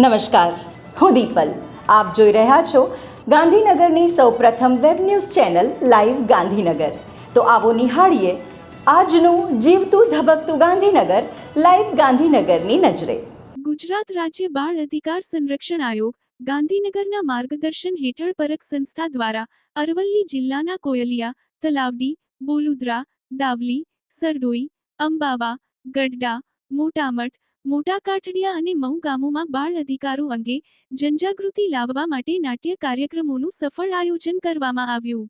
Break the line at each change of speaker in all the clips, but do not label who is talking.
નમસ્કાર, હું દીપલ. આપ જોઈ રહ્યા છો ગાંધીનગરની સૌપ્રથમ web news channel live Gandhinagar. તો આવો નિહાળીએ આજનું જીવતું ધબકતું ગાંધીનગર લાઈવ ગાંધીનગરની નજરે.
ગુજરાત રાજ્ય બાળ અધિકાર સંરક્ષણ આયોગ ગાંધીનગરના માર્ગદર્શન હેઠળ પરખ સંસ્થા દ્વારા અરવલ્લી જિલ્લાના કોયલિયા, તલાવડી, બોલુદ્રા, દાવલી, સરડોઈ, અંબાવા, ગઢડા, મોટામઠ, મોટા કાઠડિયા અને મહુ ગામોમાં બાળ અધિકારો અંગે જનજાગૃતિ લાવવા માટે નાટ્ય કાર્યક્રમોનું સફળ આયોજન કરવામાં આવ્યું.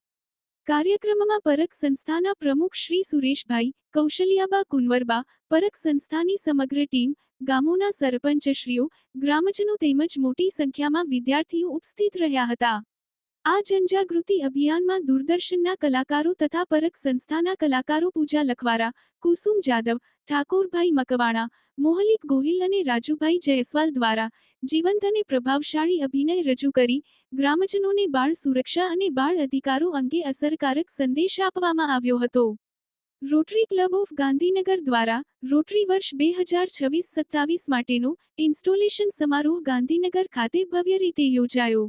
કાર્યક્રમમાં પરખ સંસ્થાના પ્રમુખ શ્રી સુરેશભાઈ, કૌશલ્યાબા કુંવરબા, પરખ સંસ્થાની સમગ્ર ટીમ, ગામોના સરપંચશ્રીઓ, ગ્રામજનો તેમજ મોટી સંખ્યામાં વિદ્યાર્થીઓ ઉપસ્થિત રહ્યા હતા. આ જનજાગૃતિ અભિયાનમાં દૂરદર્શનના કલાકારો તથા પરખ સંસ્થાના કલાકારો પૂજા લખવારા, કુસુમ જાદવ, ઠાકોરભાઈ મકવાણા, મોહલિક ગોહિલ અને રાજુભાઈ જયસ્વાલ દ્વારા જીવંત અને પ્રભાવશાળી અભિનય રજૂ કરી ગ્રામજનોને બાળ સુરક્ષા અને બાળ અધિકારો અંગે અસરકારક સંદેશ આપવામાં આવ્યો હતો. રોટરી ક્લબ ઓફ ગાંધીનગર દ્વારા રોટરી વર્ષ 2026-27 માટેનો ઇન્સ્ટોલેશન સમારોહ ગાંધીનગર ખાતે ભવ્ય રીતે યોજાયો.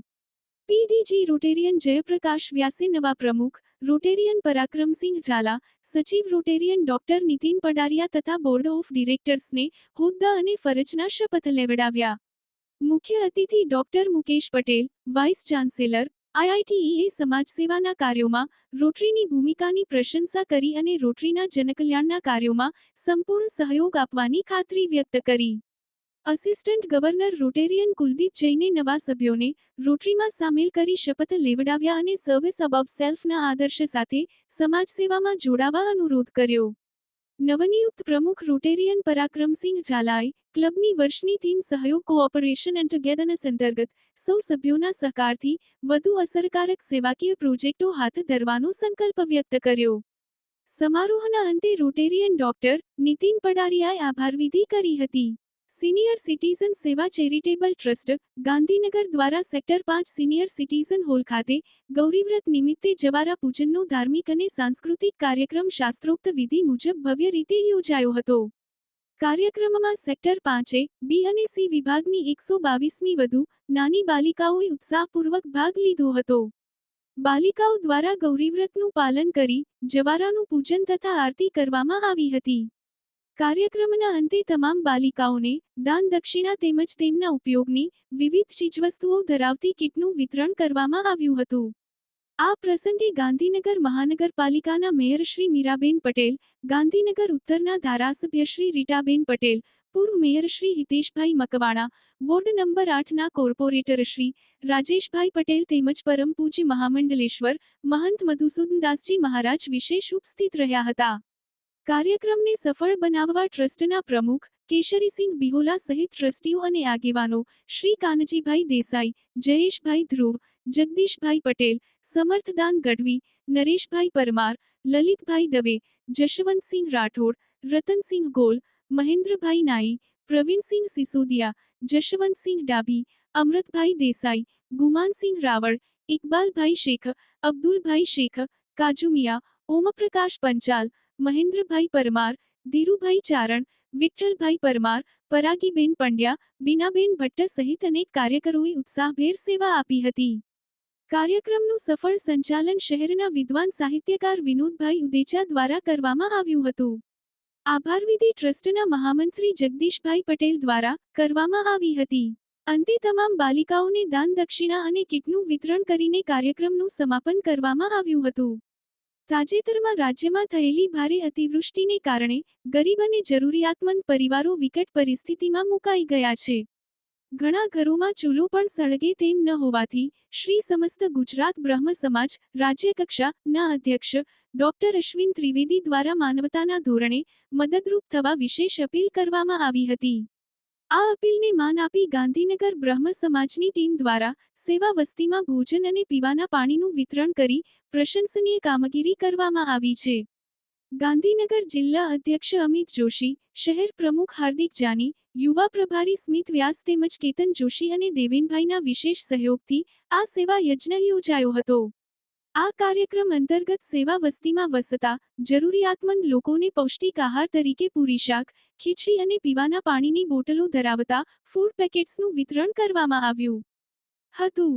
પીડીજી રોટેરિયન જયપ્રકાશ વ્યાસે નવા પ્રમુખ, રોટેરિયન પરાક્રમસિંહ ઝાલા, સચિવ રોટેરિયન ડોક્ટર નીતિન પડારિયા તથા બોર્ડ ઓફ ડિરેક્ટર્સને હોદ્દા અને ફરજના શપથ લેવડાવ્યા. મુખ્ય અતિથિ doctor Mukesh Patel, vice chancellor, આઈઆઈટીઈએ સમાજસેવાના કાર્યોમાં રોટરીની ભૂમિકાની પ્રશંસા કરી અને રોટરીના જનકલ્યાણના કાર્યોમાં સંપૂર્ણ સહયોગ આપવાની ખાતરી વ્યક્ત કરી. અસિસ્ટન્ટ ગવર્નર રોટેરિયન કુલદીપ જૈને નવા સભ્યોને રોટરીમાં સામેલ કરી શપથ લેવડાવ્યા અને સર્વિસ અબવ સેલ્ફના આદર્શ સાથે સમાજસેવામાં જોડાવા અનુરોધ કર્યો. નવનિયુક્ત પ્રમુખ રોટેરિયન પરાક્રમસિંહ ઝાલાએ ક્લબની વર્ષની થીમ સહયોગ કોઓપરેશન એન્ડ ટુગેધરનેસ અંતર્ગત સૌ સભ્યોના સહકારથી વધુ અસરકારક સેવાકીય પ્રોજેક્ટો હાથ ધરવાનો સંકલ્પ વ્યક્ત કર્યો. સમારોહના અંતે રોટેરિયન ડોક્ટર નીતિન પડારિયાએ આભારવિધિ કરી હતી. સિનિયર સિટીઝન સેવા ચેરિટેબલ ટ્રસ્ટ ગાંધીનગર દ્વારા સેક્ટર 5 સિનિયર સિટીઝન હોલ ખાતે ગૌરીવ્રત નિમિત્તે જવારા પૂજનનો ધાર્મિક અને સાંસ્કૃતિક કાર્યક્રમ શાસ્ત્રોક્ત વિધિ મુજબ ભવ્ય રીતે યોજાયો હતો. કાર્યક્રમમાં સેક્ટર 5A, B અને C વિભાગની 122મી વધુ નાની બાલિકાઓએ ઉત્સાહપૂર્વક ભાગ લીધો હતો. બાલિકાઓ દ્વારા ગૌરીવ્રતનું પાલન કરી જવારાનું પૂજન તથા આરતી કરવામાં આવી હતી. કાર્યક્રમના અંતે તમામ બાલિકાઓને દાન દક્ષિણા તેમજ તેમના ઉપયોગની વિવિધ ચીજવસ્તુઓ ધરાવતી કીટનું વિતરણ કરવામાં આવ્યું હતું. આ પ્રસંગે ગાંધીનગર મહાનગરપાલિકાના મેયર શ્રી મીરાબેન પટેલ, ગાંધીનગર ઉત્તરના ધારાસભ્ય શ્રી રીટાબેન પટેલ, પૂર્વ mayor Shri Hiteshbhai Makwana, ward number 8ના કોર્પોરેટર શ્રી રાજેશભાઈ પટેલ તેમજ પરમ પૂજ્ય મહામંડલેશ્વર મહંત મધુસૂદનદાસજી મહારાજ વિશેષ ઉપસ્થિત રહ્યા હતા. કાર્યક્રમને સફળ બનાવવા ટ્રસ્ટના પ્રમુખ કેશરીસિંહ બિહોલા સહિત ટ્રસ્ટીઓ અને આગેવાનો શ્રી કાનજીભાઈ દેસાઈ, જયેશભાઈ ધ્રુવ, જગદીશભાઈ પટેલ, સમર્થદાન ગઢવી, નરેશભાઈ પરમાર, લલિતભાઈ દવે, જશવંતસિંહ રાઠોડ, રતનસિંહ ગોલ, મહેન્દ્રભાઈ નાઈ, પ્રવીણસિંહ સિસોદિયા, જશવંતસિંહ ડાભી, અમૃતભાઈ દેસાઈ, ગુમાનસિંહ રાવળ, ઇકબાલભાઈ શેખ, અબ્દુલભાઈ શેખ, કાજુમિયા, ઓમપ્રકાશ પંચાલ, મહેન્દ્રભાઈ પરમાર, ધીરુભાઈ ચારણ, વિઠ્ઠલભાઈ પરમાર, પરાગીબેન પંડ્યા, બીનાબેન ભટ્ટ સહિત અનેક કાર્યકરોએ ઉત્સાહભેર સેવા આપી હતી. કાર્યક્રમનું સફળ સંચાલન શહેરના વિદ્વાન સાહિત્યકાર વિનોદભાઈ ઉદેચા દ્વારા કરવામાં આવ્યું હતું. આભારવિધિ ટ્રસ્ટના મહામંત્રી જગદીશભાઈ પટેલ દ્વારા કરવામાં આવી હતી. અંતે તમામ બાલિકાઓને દાન દક્ષિણા અને કીટનું વિતરણ કરીને કાર્યક્રમનું સમાપન કરવામાં આવ્યું હતું. તાજેતરમાં રાજ્યમાં થયેલી ભારે અતિવૃષ્ટિને કારણે ગરીબ અને જરૂરિયાતમંદ પરિવારો વિકટ પરિસ્થિતિમાં મુકાઈ ગયા છે. ઘણા ઘરોમાં ચૂલો પણ સળગે તેમ ન હોવાથી શ્રી સમસ્ત ગુજરાત બ્રહ્મ સમાજ રાજ્યકક્ષાના અધ્યક્ષ ડોક્ટર અશ્વિન ત્રિવેદી દ્વારા માનવતાના ધોરણે મદદરૂપ થવા વિશેષ અપીલ કરવામાં આવી હતી. આ અપીલને માન આપી ગાંધીનગર બ્રહ્મ સમાજની ટીમ દ્વારા સેવા વસ્તીમાં ભોજન અને પીવાના પાણીનું વિતરણ કરી પ્રશંસનીય કામગીરી કરવામાં આવી છે. ગાંધીનગર જિલ્લા અધ્યક્ષ અમિત જોશી, શહેર પ્રમુખ હાર્દિક જાની, યુવા પ્રભારી સ્મિત વ્યાસ તેમજ કેતન જોશી અને દેવેનભાઈના વિશેષ સહયોગથી આ સેવા યજ્ઞ યોજાયો હતો. આ કાર્યક્રમ અંતર્ગત સેવા વસ્તીમાં વસતા જરૂરિયાતમંદ લોકોને પૌષ્ટિક આહાર તરીકે પૂરી શાક, ખીચડી અને પીવાના પાણીની બોટલો ધરાવતા ફૂડ પેકેટ્સનું વિતરણ કરવામાં આવ્યું હતું.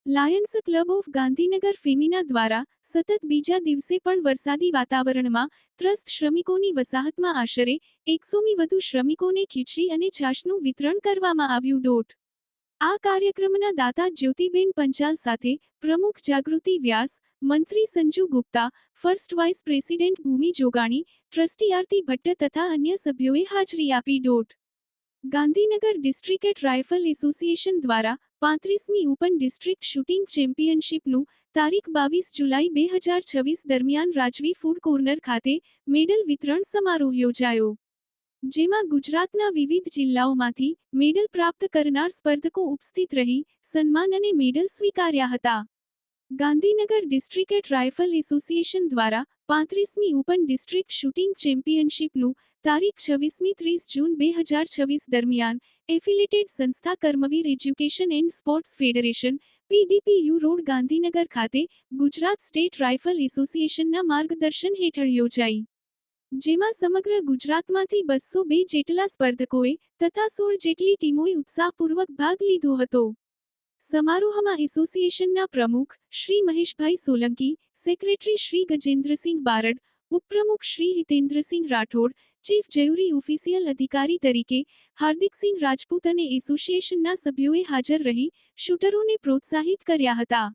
Lions club of Gandhinagar Femina દ્વારા સતત બીજા દિવસે પણ વરસાદી વાતાવરણમાં ત્રસ્ત શ્રમિકોની વસાહતમાં આશરે 100મી વધુ શ્રમિકોને ખીચડી અને છાશનું વિતરણ કરવામાં આવ્યું. આ કાર્યક્રમના દાતા જ્યોતિબેન પંચાલ સાથે પ્રમુખ જાગૃતિ વ્યાસ, મંત્રી Sanju Gupta, first vice president Bhumi Jogani, trustee Aarti Bhatt તથા અન્ય સભ્યોએ હાજરી આપી. ગાંધીનગર ડિસ્ટ્રિક્ટ રાઇફલ એસોસિએશન દ્વારા 35મી ઓપન ડિસ્ટ્રિક્ટ શૂટિંગ ચેમ્પિયનશિપનું તારીખ 22 જુલાઈ 2026 દરમિયાન રાજવી ફૂડ કોર્નર ખાતે મેડલ વિતરણ સમારોહ યોજાયો, જેમાં ગુજરાતના વિવિધ જિલ્લાઓમાંથી મેડલ પ્રાપ્ત કરનાર સ્પર્ધકો ઉપસ્થિત રહી સન્માન અને મેડલ સ્વીકાર્યા હતા. ગાંધીનગર ડિસ્ટ્રિક્ટ રાઇફલ એસોસિએશન દ્વારા 35મી ઓપન ડિસ્ટ્રિક્ટ શૂટિંગ ચેમ્પિયનશિપનું તારીખ 26મી 30 જૂન 2026 દરમિયાન એફિલેટેડ સંસ્થા Karmaveer education and sports federation PDPU road Gandhinagar ખાતે ગુજરાત સ્ટેટ રાઇફલ એસોસિએશનના માર્ગદર્શન હેઠળ યોજાઈ, જેમાં સમગ્ર ગુજરાતમાંથી 202 જેટલા સ્પર્ધકોએ તથા 16 જેટલી ટીમોએ ઉત્સાહપૂર્વક ભાગ લીધો હતો. સમારોહમાં એસોસિએશનના પ્રમુખ શ્રી મહેશભાઈ સોલંકી, સેક્રેટરી શ્રી ગજેન્દ્રસિંહ બારડ, ઉપપ્રમુખ Shri Hitendrasinh Rathod, chief jury official અધિકારી તરીકે હાર્દિકસિંહ રાજપૂત અને એસોસિએશનના સભ્યોએ હાજર રહી શૂટરોને પ્રોત્સાહિત કર્યા હતા.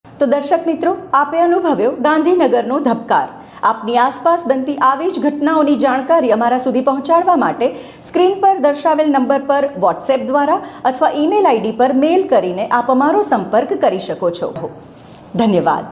તો દર્શક મિત્રો, આપે અનુભવ્યો ગાંધીનગરનો ધબકાર. આપની આસપાસ બનતી આવી જ ઘટનાઓની જાણકારી અમારા સુધી પહોંચાડવા માટે સ્ક્રીન પર દર્શાવેલ નંબર પર વોટ્સએપ દ્વારા અથવા ઈમેલ આઈડી પર મેલ કરીને આપ અમારો સંપર્ક કરી શકો છો. ધન્યવાદ.